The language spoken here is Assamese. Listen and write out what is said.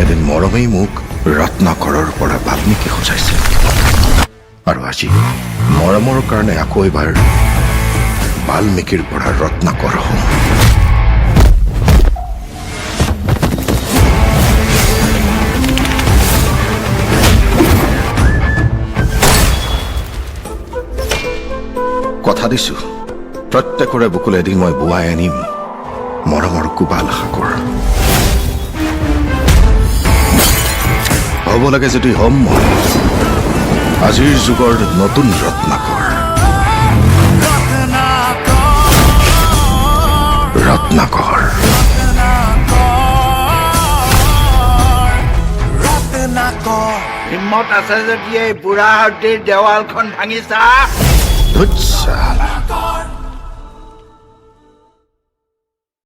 এদিন মৰমেই মোক ৰত্নাকৰৰ পৰা বাল্মীকি সজাইছিল আৰু আজি মৰমৰ কাৰণে আকৌ এবাৰ বাল্মীকিৰ পৰা ৰত্নাকৰ হওঁ। কথা দিছো প্ৰত্যেকৰে বুকুলে এদিন মই বোৱাই আনিম মৰমৰ কোবাল সাগৰ। হ'ব লাগে যদি হ'ম মই আজিৰ যুগৰ নতুন ৰত্নাকৰ। ৰত্নাকৰ হিম্মত আছে যদি এই বুঢ়া হাতীৰ দেৱালখন ভাঙিছা। ধুৎ চালা।